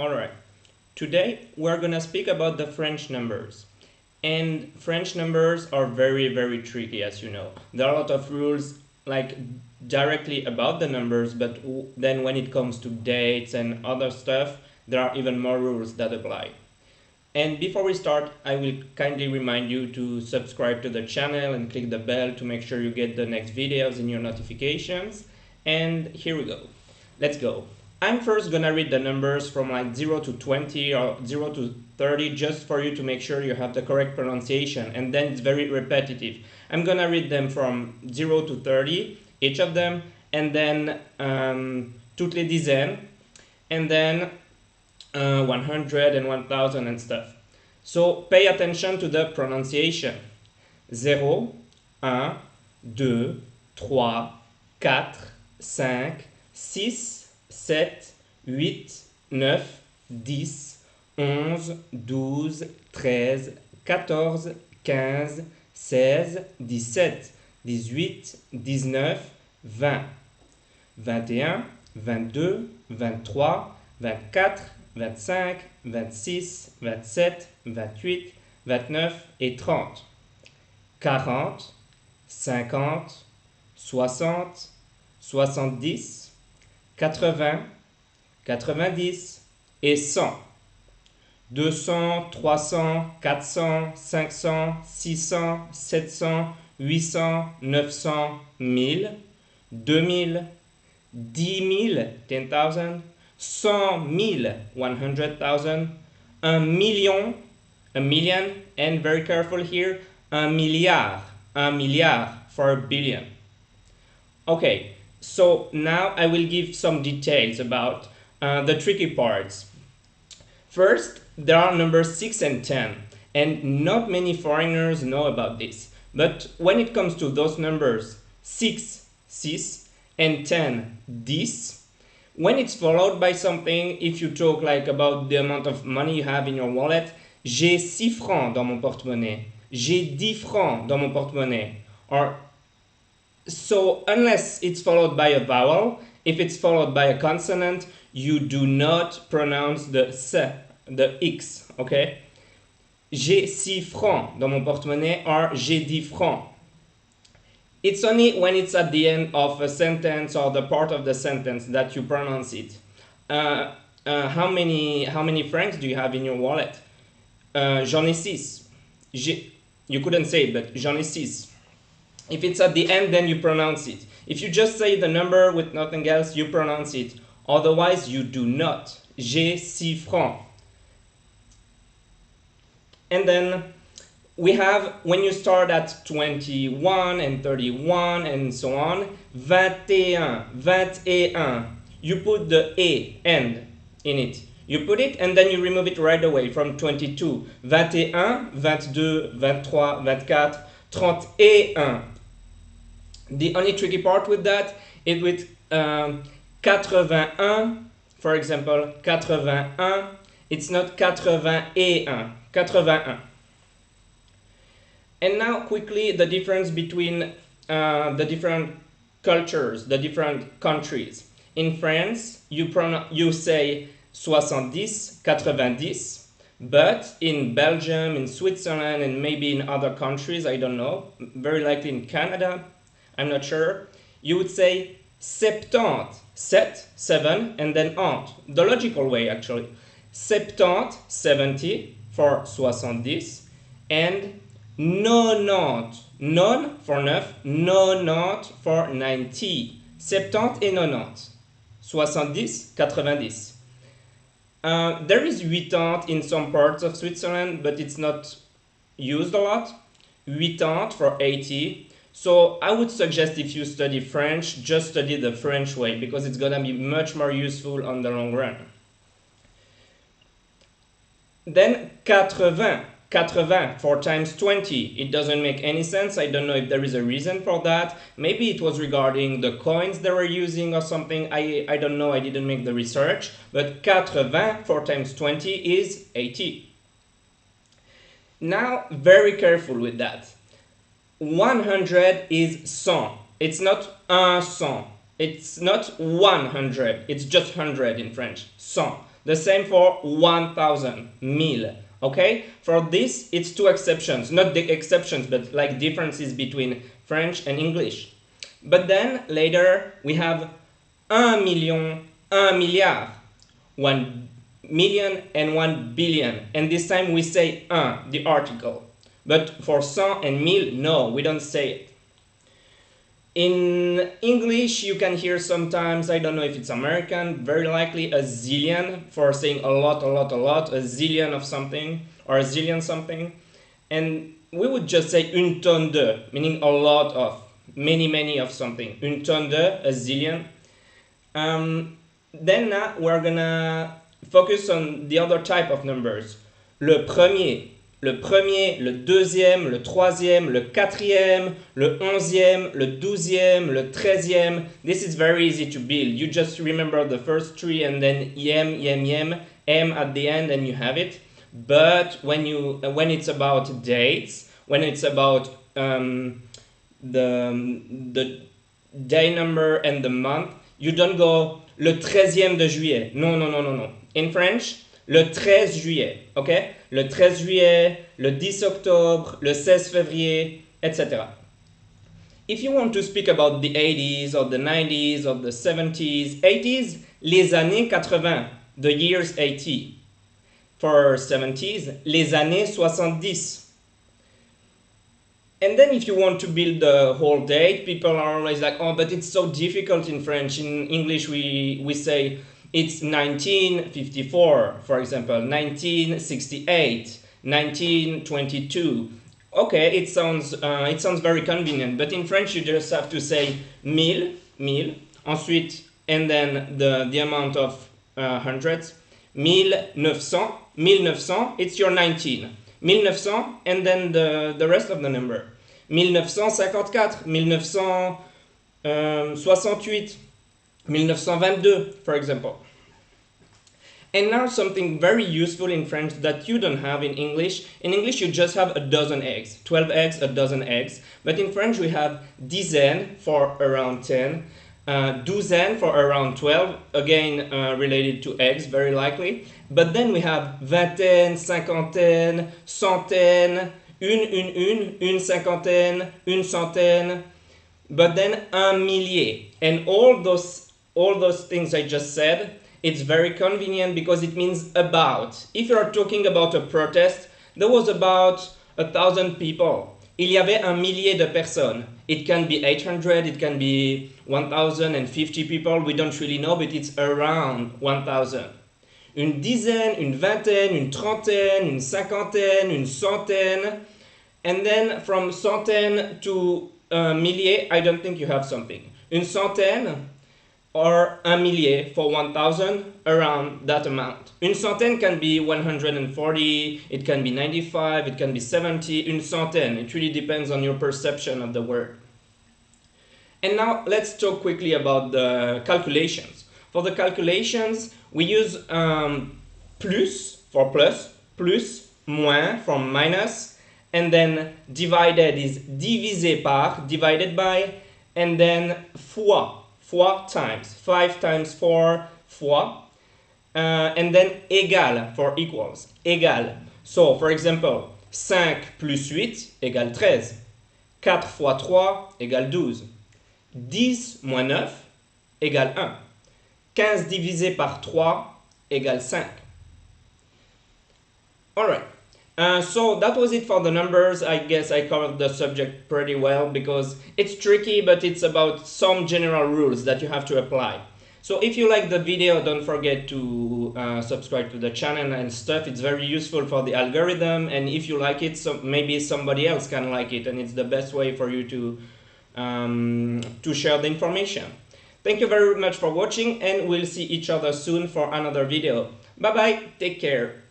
Alright, today we're gonna speak about the French numbers. And French numbers are very tricky, as you know. There are a lot of rules like directly about the numbers, but then when it comes to dates and other stuff, there are even more rules that apply. And before we start, I will kindly remind you to subscribe to the channel and click the bell to make sure you get the next videos in your notifications. And here we go. Let's go. I'm first gonna read the numbers from like 0 to 20 or 0 to 30 just for you to make sure you have the correct pronunciation, and then it's very repetitive. I'm gonna read them from 0 to 30, each of them, and then toutes les dizaines, and then 100 and 1000 and stuff. So pay attention to the pronunciation. 0, 1, 2, 3, 4, 5, 6, 7, 8, 9, 10, 11, 12, 13, 14, 15, 16, 17, 18, 19, 20, 21, 22, 23, 24, 25, 26, 27, 28, 29 et 30, 40, 50, 60, 70, 80, 90 et 100. 200, 300, 400, 500, 600, 700, 800, 900, 1000, 2000, 10,000, 10,000, 100,000, 100,000, a million, and very careful here, un milliard for a billion. Okay, so now I will give some details about the tricky parts. First, there are numbers 6 and 10, and not many foreigners know about this. But when it comes to those numbers 6, 6, and 10, 10, when it's followed by something, if you talk like about the amount of money you have in your wallet, j'ai 6 francs dans mon porte-monnaie, j'ai 10 francs dans mon porte-monnaie, or so unless it's followed by a vowel, if it's followed by a consonant, you do not pronounce the s, the x, okay? J'ai 6 francs dans mon porte-monnaie, or j'ai 10 francs. It's only when it's at the end of a sentence or the part of the sentence that you pronounce it. How many francs do you have in your wallet? J'en ai 6. You couldn't say it, but j'en ai 6. If it's at the end, then you pronounce it. If you just say the number with nothing else, you pronounce it. Otherwise, you do not. J'ai 6 francs. And then we have, when you start at 21 and 31 and so on, 21, 21. You put the e, end, in it. You put it and then you remove it right away from 22. 21, 22, 23, 24, 31. The only tricky part with that is with 81, for example, 81, it's not 81, 81. And now quickly the difference between the different cultures, the different countries. In France, you say 70, 90, but in Belgium, in Switzerland, and maybe in other countries, I don't know, very likely in Canada, I'm not sure, you would say 70, 7, and then ant, the logical way actually. 70, 70 for 70, and 90, non for 9, 90 for 90. 70 et 90. 70, 90. There is 80 in some parts of Switzerland, but it's not used a lot. 80 for 80. So I would suggest if you study French, just study the French way because it's gonna be much more useful on the long run. Then 80, 80 4 times 20. It doesn't make any sense. I don't know if there is a reason for that. Maybe it was regarding the coins they were using or something. I don't know. I didn't make the research. But 80 4 times 20 is 80. Now, very careful with that. 100 is 100. It's not un cent. It's not 100. It's just 100 in French. 100. The same for 1000, 1000. Okay? For this, it's two exceptions. Not the exceptions, but like differences between French and English. But then later we have 1 million, 1 milliard, 1 million and 1 billion. And this time we say un, the article. But for cent and mille, no, we don't say it. In English, you can hear sometimes, I don't know if it's American, very likely a zillion for saying a lot, a zillion of something, or a zillion something. And we would just say une tonne de, meaning a lot of, many of something. Une tonne de, a zillion. Then we're gonna focus on the other type of numbers. Le premier, le deuxième, le troisième, le quatrième, le onzième, le douzième, le treizième. This is very easy to build. You just remember the first three and then yem, m at the end and you have it. But when it's about dates, when it's about the day number and the month, you don't go le 13e de juillet. No. In French, le 13 juillet, okay? Le 13 juillet, le 10 octobre, le 16 février, etc. If you want to speak about the 80s or the 90s or the 70s, 80s, les années 80, the years 80. For 70s, les années 70. And then if you want to build the whole date, people are always like, oh, but it's so difficult in French. In English, we say it's 1954, for example, 1968, 1922. Okay, it sounds very convenient, but in French you just have to say mille, ensuite, and then the amount of hundreds. 1900, it's your 19. 1900, and then the rest of the number. 1954, 1968, 1922, for example. And now something very useful in French that you don't have in English. In English you just have a dozen eggs, 12 eggs, a dozen eggs. But in French we have dizaine for around 10, douzaine for around 12, again related to eggs, very likely. But then we have vingtaine, cinquantaine, centaine, une cinquantaine, une centaine, but then un millier. And all those things I just said, it's very convenient because it means about. If you are talking about a protest, there was about 1,000 people. Il y avait un millier de personnes. It can be 800, it can be 1,050 people, we don't really know, but it's around 1,000. Une dizaine, une vingtaine, une trentaine, une cinquantaine, une centaine. And then from centaine to millier, I don't think you have something. Une centaine or un millier for 1,000, around that amount. Une centaine can be 140, it can be 95, it can be 70. Une centaine, it really depends on your perception of the word. And now let's talk quickly about the calculations. For the calculations, we use plus for plus, moins for minus, and then divided is divisé par, divided by, and then fois times, 5 times 4, fois, and then égal for equals, égal. So, for example, 5 plus 8 égale 13, 4 fois 3 égale 12, 10 moins 9 égale 1. 15 divisé par 3 égale 5. Alright, so that was it for the numbers. I guess I covered the subject pretty well because it's tricky, but it's about some general rules that you have to apply. So if you like the video, don't forget to subscribe to the channel and stuff. It's very useful for the algorithm, and if you like it, so maybe somebody else can like it, and it's the best way for you to share the information. Thank you very much for watching, and we'll see each other soon for another video. Bye bye, take care.